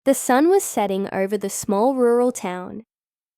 The sun was setting over the small rural town,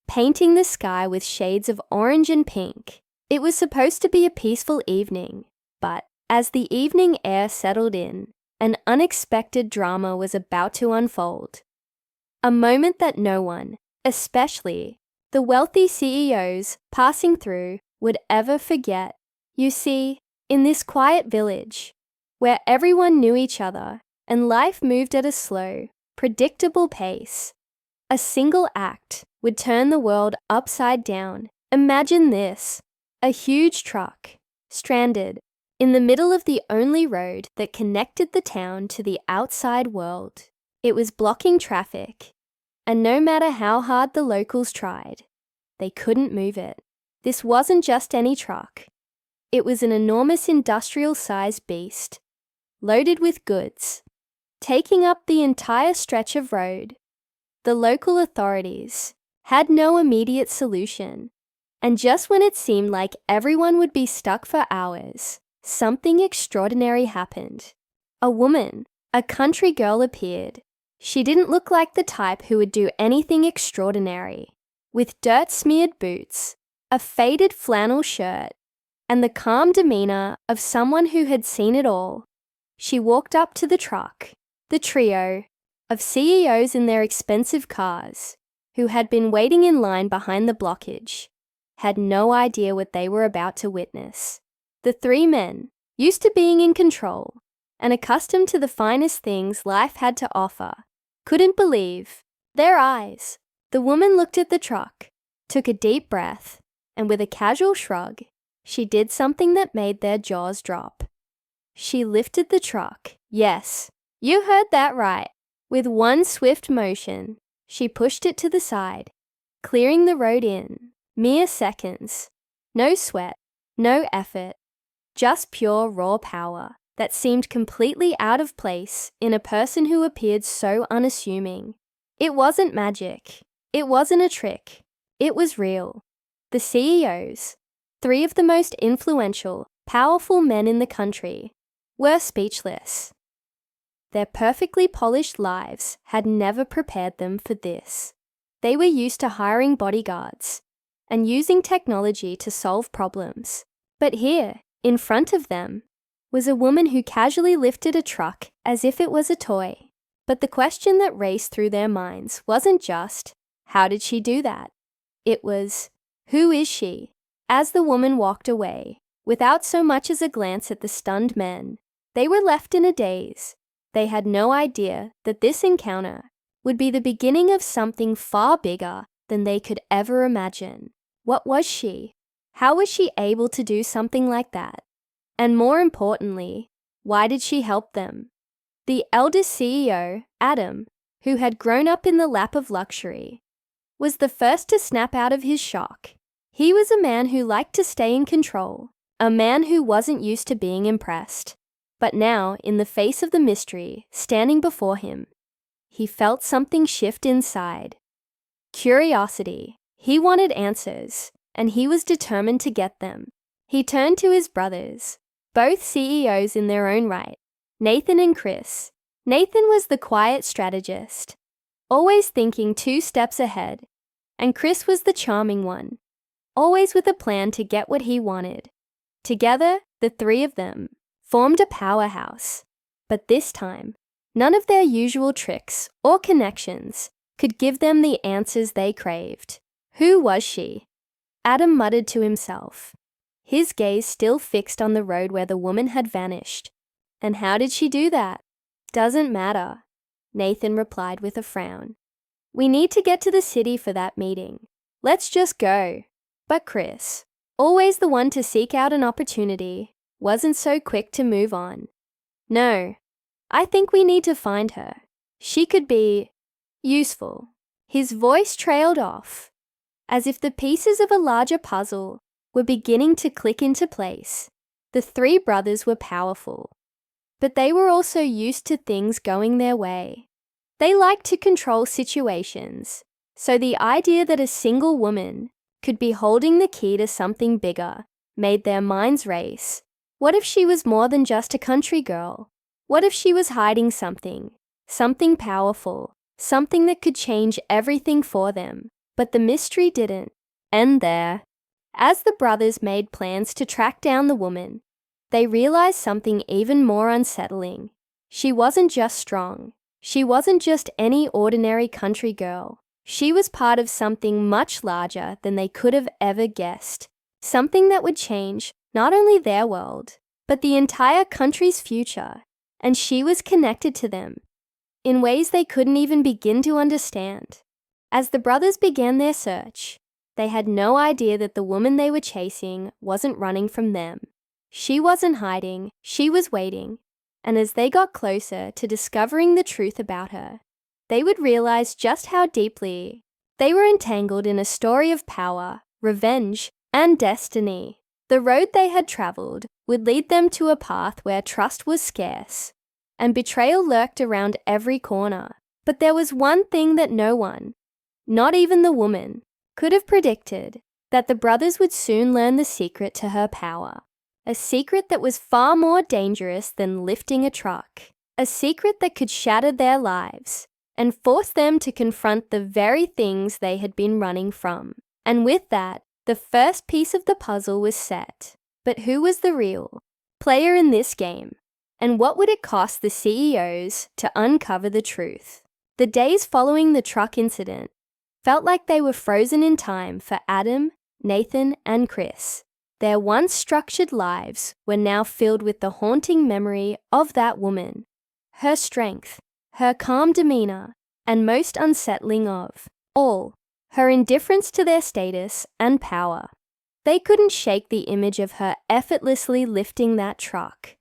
painting the sky with shades of orange and pink. It was supposed to be a peaceful evening, but as the evening air settled in, an unexpected drama was about to unfold. A moment that no one, especially the wealthy CEOs passing through, would ever forget. You see, in this quiet village, where everyone knew each other and life moved at a slow, predictable pace, a single act would turn the world upside down. Imagine this: a huge truck, stranded in the middle of the only road that connected the town to the outside world. It was blocking traffic, and no matter how hard the locals tried, they couldn't move it. This wasn't just any truck. It was an enormous industrial-sized beast, loaded with goods, taking up the entire stretch of road. The local authorities had no immediate solution, and just when it seemed like everyone would be stuck for hours, something extraordinary happened. A woman, a country girl, appeared. She didn't look like the type who would do anything extraordinary. With dirt-smeared boots, a faded flannel shirt, and the calm demeanor of someone who had seen it all, she walked up to the truck. The trio of CEOs in their expensive cars, who had been waiting in line behind the blockage, had no idea what they were about to witness. The three men, used to being in control and accustomed to the finest things life had to offer, couldn't believe their eyes. The woman looked at the truck, took a deep breath, and with a casual shrug, she did something that made their jaws drop. She lifted the truck. Yes, you heard that right. With one swift motion, she pushed it to the side, clearing the road in mere seconds. No sweat, no effort, just pure raw power that seemed completely out of place in a person who appeared so unassuming. It wasn't magic. It wasn't a trick. It was real. The CEOs, three of the most influential, powerful men in the country, were speechless. Their perfectly polished lives had never prepared them for this. They were used to hiring bodyguards and using technology to solve problems. But here, in front of them, was a woman who casually lifted a truck as if it was a toy. But the question that raced through their minds wasn't just, how did she do that? It was, who is she? As the woman walked away, without so much as a glance at the stunned men, they were left in a daze. They had no idea that this encounter would be the beginning of something far bigger than they could ever imagine. What was she? How was she able to do something like that? And more importantly, why did she help them? The eldest CEO, Adam, who had grown up in the lap of luxury, was the first to snap out of his shock. He was a man who liked to stay in control, a man who wasn't used to being impressed. But now, in the face of the mystery standing before him, he felt something shift inside. Curiosity. He wanted answers, and he was determined to get them. He turned to his brothers, both CEOs in their own right, Nathan and Chris. Nathan was the quiet strategist, always thinking 2 steps ahead, and Chris was the charming one, always with a plan to get what he wanted. Together, the three of them formed a powerhouse. But this time, none of their usual tricks or connections could give them the answers they craved. Who was she? Adam muttered to himself, his gaze still fixed on the road where the woman had vanished. And how did she do that? Doesn't matter, Nathan replied with a frown. We need to get to the city for that meeting. Let's just go. But Chris, always the one to seek out an opportunity, wasn't so quick to move on. No, I think we need to find her. She could be useful. His voice trailed off, as if the pieces of a larger puzzle were beginning to click into place. The three brothers were powerful, but they were also used to things going their way. They liked to control situations, so the idea that a single woman could be holding the key to something bigger made their minds race. What if she was more than just a country girl? What if she was hiding something powerful, something that could change everything for them. But the mystery didn't end there. As the brothers made plans to track down the woman, they realized something even more unsettling. She wasn't just strong. She wasn't just any ordinary country girl. She was part of something much larger than they could have ever guessed. Something that would change not only their world, but the entire country's future. And she was connected to them in ways they couldn't even begin to understand. As the brothers began their search, they had no idea that the woman they were chasing wasn't running from them. She wasn't hiding, she was waiting. And as they got closer to discovering the truth about her, they would realize just how deeply they were entangled in a story of power, revenge, and destiny. The road they had traveled would lead them to a path where trust was scarce, and betrayal lurked around every corner. But there was one thing that no one, not even the woman, could have predicted: that the brothers would soon learn the secret to her power. A secret that was far more dangerous than lifting a truck. A secret that could shatter their lives and force them to confront the very things they had been running from. And with that, the first piece of the puzzle was set. But who was the real player in this game? And what would it cost the CEOs to uncover the truth? The days following the truck incident felt like they were frozen in time for Adam, Nathan, and Chris. Their once structured lives were now filled with the haunting memory of that woman, her strength, her calm demeanor, and most unsettling of all, her indifference to their status and power. They couldn't shake the image of her effortlessly lifting that truck.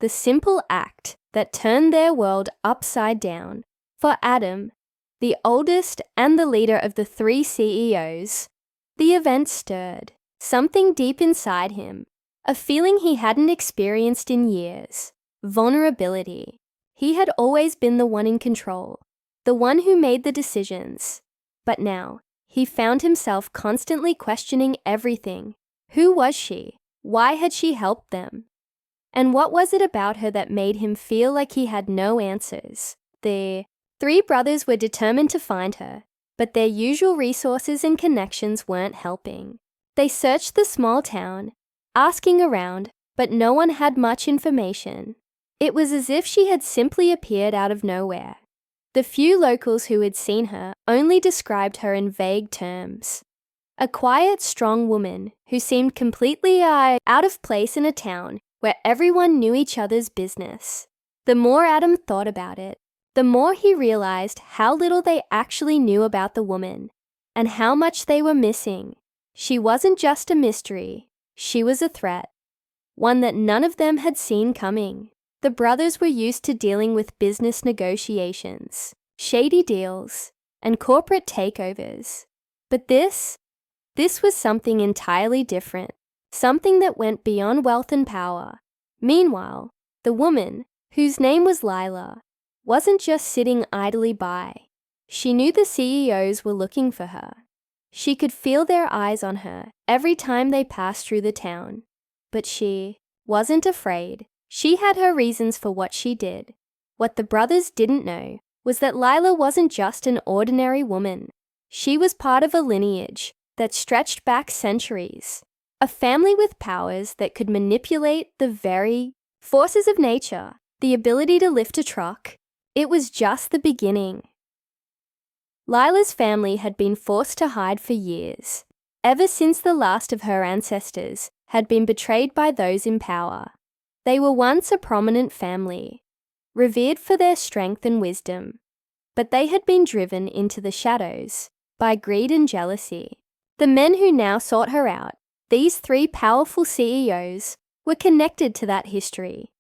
The simple act that turned their world upside down. For Adam, the oldest and the leader of the 3 CEOs, the event stirred something deep inside him, a feeling he hadn't experienced in years: vulnerability. He had always been the one in control, the one who made the decisions. But now, he found himself constantly questioning everything. Who was she? Why had she helped them? And what was it about her that made him feel like he had no answers? The 3 brothers were determined to find her, but their usual resources and connections weren't helping. They searched the small town, asking around, but no one had much information. It was as if she had simply appeared out of nowhere. The few locals who had seen her only described her in vague terms. A quiet, strong woman who seemed completely out of place in a town where everyone knew each other's business. The more Adam thought about it, the more he realized how little they actually knew about the woman and how much they were missing. She wasn't just a mystery, she was a threat, one that none of them had seen coming. The brothers were used to dealing with business negotiations, shady deals, and corporate takeovers. But this was something entirely different, something that went beyond wealth and power. Meanwhile, the woman, whose name was Lila, wasn't just sitting idly by. She knew the CEOs were looking for her. She could feel their eyes on her every time they passed through the town. But she wasn't afraid. She had her reasons for what she did. What the brothers didn't know was that Lila wasn't just an ordinary woman. She was part of a lineage that stretched back centuries, a family with powers that could manipulate the very forces of nature, the ability to lift a truck. It was just the beginning. Lila's family had been forced to hide for years, ever since the last of her ancestors had been betrayed by those in power. They were once a prominent family, revered for their strength and wisdom, but they had been driven into the shadows by greed and jealousy. The men who now sought her out, these 3 powerful CEOs, were connected to that history.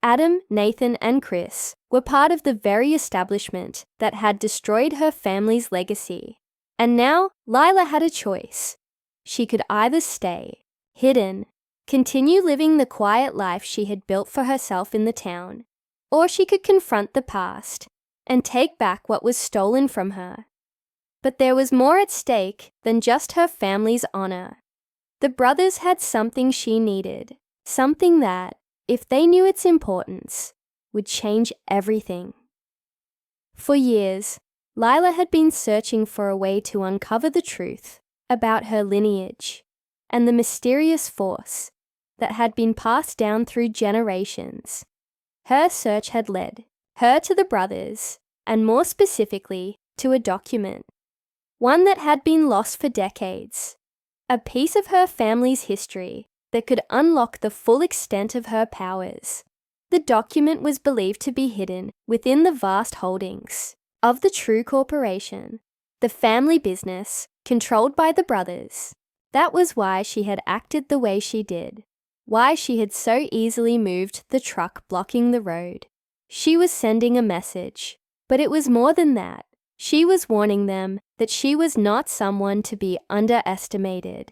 Adam, Nathan, and Chris were part of the very establishment that had destroyed her family's legacy. And now, Lila had a choice. She could either stay hidden, continue living the quiet life she had built for herself in the town, or she could confront the past and take back what was stolen from her. But there was more at stake than just her family's honor. The brothers had something she needed, something that, if they knew its importance, would change everything. For years, Lila had been searching for a way to uncover the truth about her lineage and the mysterious force that had been passed down through generations. Her search had led her to the brothers, and more specifically, to a document, one that had been lost for decades, a piece of her family's history that could unlock the full extent of her powers. The document was believed to be hidden within the vast holdings of the True Corporation, the family business controlled by the brothers. That was why she had acted the way she did, why she had so easily moved the truck blocking the road. She was sending a message, but it was more than that. She was warning them that she was not someone to be underestimated.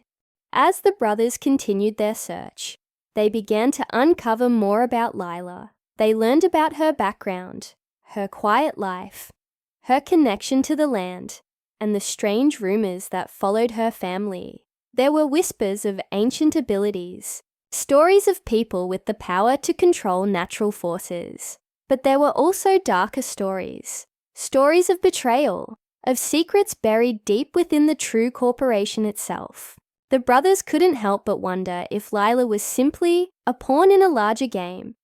As the brothers continued their search, they began to uncover more about Lila. They learned about her background, her quiet life, her connection to the land, and the strange rumors that followed her family. There were whispers of ancient abilities, stories of people with the power to control natural forces. But there were also darker stories of betrayal, of secrets buried deep within the True Corporation itself. The brothers couldn't help but wonder if Lila was simply a pawn in a larger game,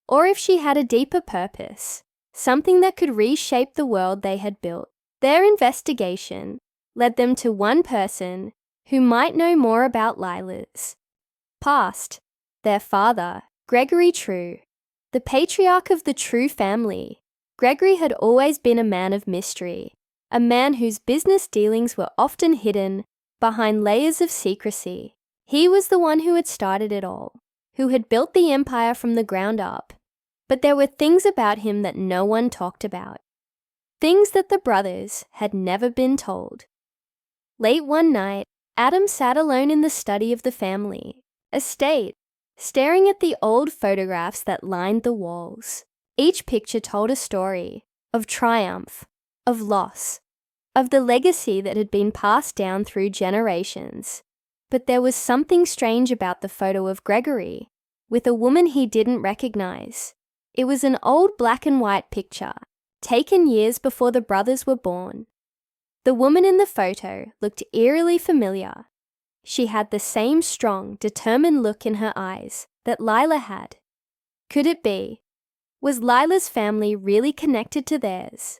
or if she had a deeper purpose, something that could reshape the world they had built. Their investigation led them to one person who might know more about Lila's past, their father, Gregory True, the patriarch of the True family. Gregory had always been a man of mystery, a man whose business dealings were often hidden behind layers of secrecy. He was the one who had started it all, who had built the empire from the ground up. But there were things about him that no one talked about, things that the brothers had never been told. Late one night, Adam sat alone in the study of the family estate, staring at the old photographs that lined the walls. Each picture told a story of triumph, of loss, of the legacy that had been passed down through generations. But there was something strange about the photo of Gregory, with a woman he didn't recognize. It was an old black and white picture, taken years before the brothers were born. The woman in the photo looked eerily familiar. She had the same strong, determined look in her eyes that Lila had. Could it be? Was Lila's family really connected to theirs?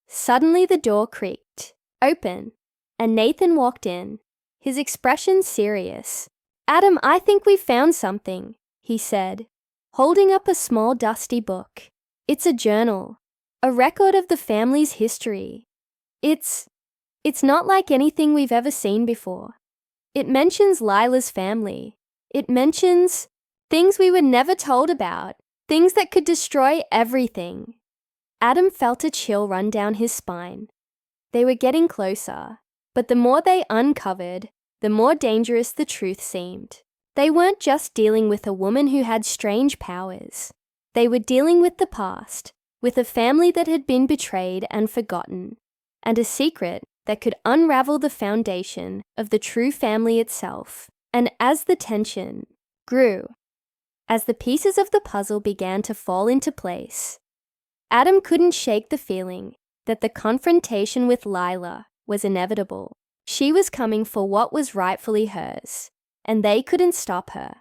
Suddenly the door creaked open, and Nathan walked in, his expression serious. "Adam, I think we've found something," he said, holding up a small dusty book. "It's a journal, a record of the family's history. It's not like anything we've ever seen before. It mentions Lila's family. It mentions things we were never told about, things that could destroy everything." Adam felt a chill run down his spine. They were getting closer, but the more they uncovered, the more dangerous the truth seemed. They weren't just dealing with a woman who had strange powers. They were dealing with the past, with a family that had been betrayed and forgotten, and a secret that could unravel the foundation of the True family itself. And as the tension grew, as the pieces of the puzzle began to fall into place, Adam couldn't shake the feeling that the confrontation with Lila was inevitable. She was coming for what was rightfully hers, and they couldn't stop her.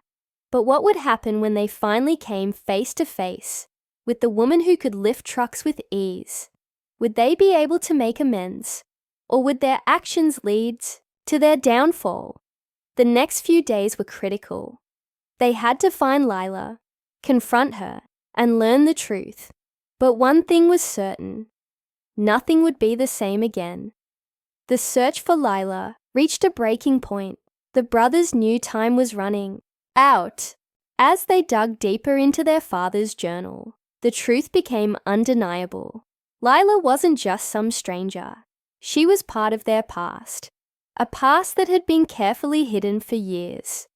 But what would happen when they finally came face to face with the woman who could lift trucks with ease? Would they be able to make amends, or would their actions lead to their downfall? The next few days were critical. They had to find Lila, confront her, and learn the truth. But one thing was certain: nothing would be the same again. The search for Lila reached a breaking point. The brothers knew time was running out. As they dug deeper into their father's journal, the truth became undeniable. Lila wasn't just some stranger. She was part of their past, a past that had been carefully hidden for years.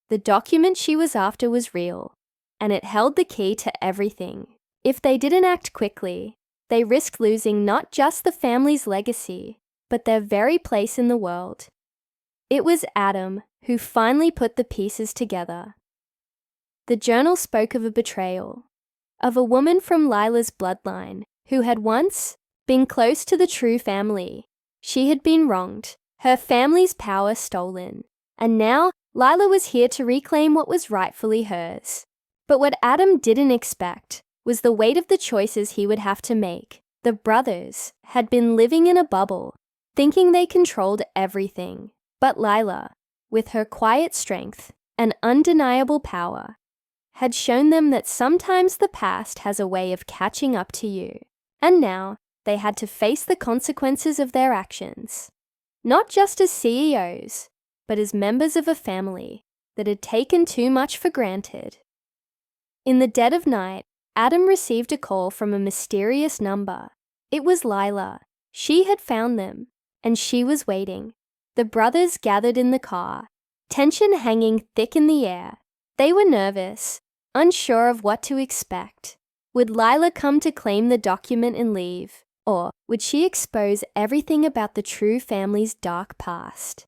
The document she was after was real, and it held the key to everything. If they didn't act quickly, they risked losing not just the family's legacy, but their very place in the world. It was Adam who finally put the pieces together. The journal spoke of a betrayal, of a woman from Lila's bloodline who had once been close to the True family. She had been wronged, her family's power stolen, and now Lila was here to reclaim what was rightfully hers. But what Adam didn't expect was the weight of the choices he would have to make. The brothers had been living in a bubble, thinking they controlled everything. But Lila, with her quiet strength and undeniable power, had shown them that sometimes the past has a way of catching up to you. And now they had to face the consequences of their actions, not just as CEOs, but as members of a family that had taken too much for granted. In the dead of night, Adam received a call from a mysterious number. It was Lila. She had found them, and she was waiting. The brothers gathered in the car, tension hanging thick in the air. They were nervous, unsure of what to expect. Would Lila come to claim the document and leave, or would she expose everything about the True family's dark past?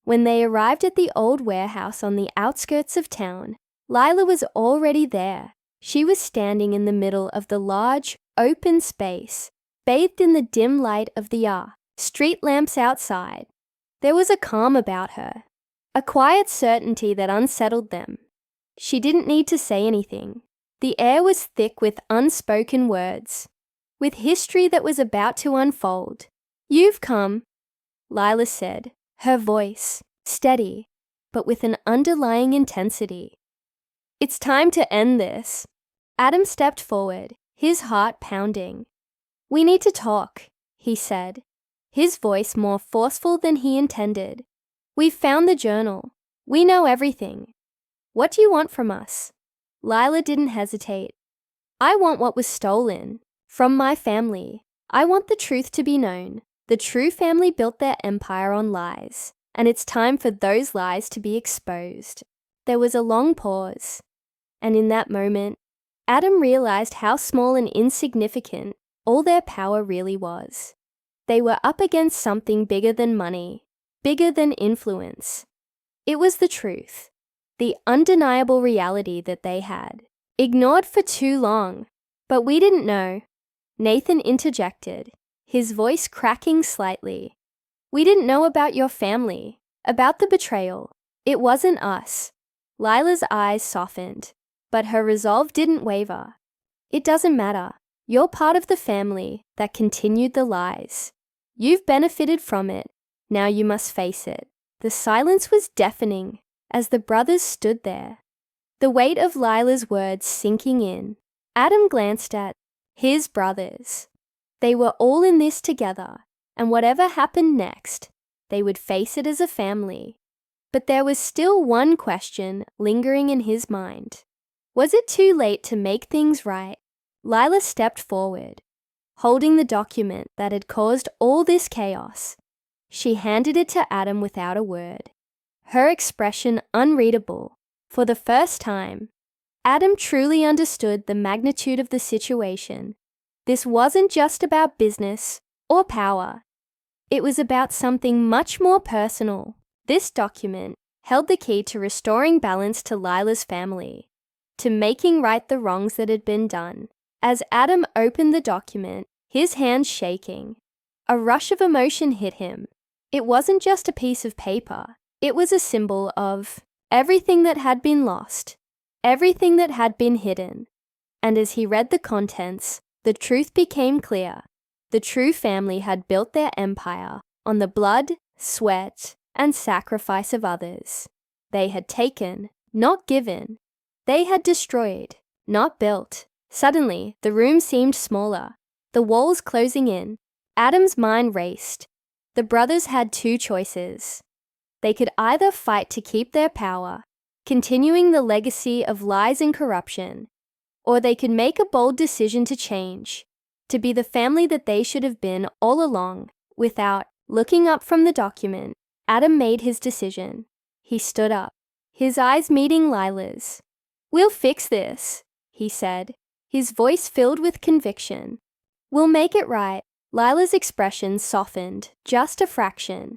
When they arrived at the old warehouse on the outskirts of town, Lila was already there. She was standing in the middle of the large, open space, bathed in the dim light of the street lamps outside. There was a calm about her, a quiet certainty that unsettled them. She didn't need to say anything. The air was thick with unspoken words, with history that was about to unfold. "You've come," Lila said, her voice steady, but with an underlying intensity. "It's time to end this." Adam stepped forward, his heart pounding. "We need to talk," he said, his voice more forceful than he intended. "We've found the journal. We know everything. What do you want from us?" Lila didn't hesitate. "I want what was stolen from my family. I want the truth to be known. The True family built their empire on lies, and it's time for those lies to be exposed." There was a long pause, and in that moment, Adam realized how small and insignificant all their power really was. They were up against something bigger than money, bigger than influence. It was the truth, the undeniable reality that they had ignored for too long. "But we didn't know," Nathan interjected, his voice cracking slightly. "We didn't know about your family, about the betrayal. It wasn't us." Lila's eyes softened, but her resolve didn't waver. "It doesn't matter. You're part of the family that continued the lies. You've benefited from it. Now you must face it." The silence was deafening as the brothers stood there, the weight of Lila's words sinking in. Adam glanced at his brothers. They were all in this together, and whatever happened next, they would face it as a family. But there was still one question lingering in his mind. Was it too late to make things right? Lila stepped forward, holding the document that had caused all this chaos. She handed it to Adam without a word, her expression unreadable. For the first time, Adam truly understood the magnitude of the situation. This wasn't just about business or power. It was about something much more personal. This document held the key to restoring balance to Lila's family, to making right the wrongs that had been done. As Adam opened the document, his hands shaking, a rush of emotion hit him. It wasn't just a piece of paper. It was a symbol of everything that had been lost, everything that had been hidden. And as he read the contents, the truth became clear. The True family had built their empire on the blood, sweat, and sacrifice of others. They had taken, not given. They had destroyed, not built. Suddenly, the room seemed smaller, the walls closing in. Adam's mind raced. The brothers had two choices. They could either fight to keep their power, continuing the legacy of lies and corruption, or they could make a bold decision to change, to be the family that they should have been all along. Without looking up from the document, Adam made his decision. He stood up, his eyes meeting Lila's. "We'll fix this," he said, his voice filled with conviction. "We'll make it right." Lila's expression softened just a fraction,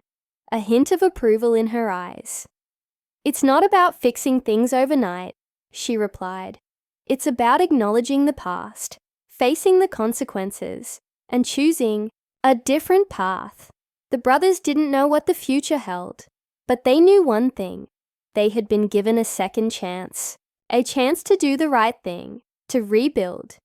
a hint of approval in her eyes. "It's not about fixing things overnight," she replied. "It's about acknowledging the past, facing the consequences, and choosing a different path. The brothers didn't know what the future held, but they knew one thing. They had been given a second chance, a chance to do the right thing, to rebuild,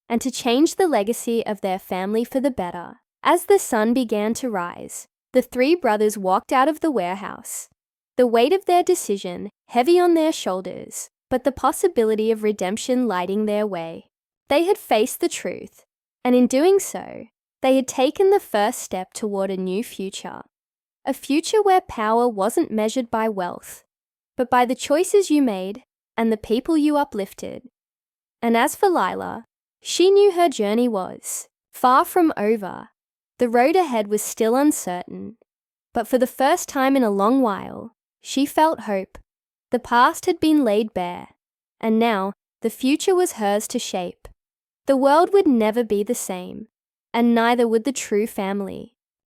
and to change the legacy of their family for the better. As the sun began to rise, the three brothers walked out of the warehouse, the weight of their decision heavy on their shoulders, but the possibility of redemption lighting their way. They had faced the truth, and in doing so, they had taken the first step toward a new future. A future where power wasn't measured by wealth, but by the choices you made and the people you uplifted. And as for Lila, she knew her journey was far from over. The road ahead was still uncertain, but for the first time in a long while, she felt hope. The past had been laid bare, and now the future was hers to shape. The world would never be the same, and neither would the true family.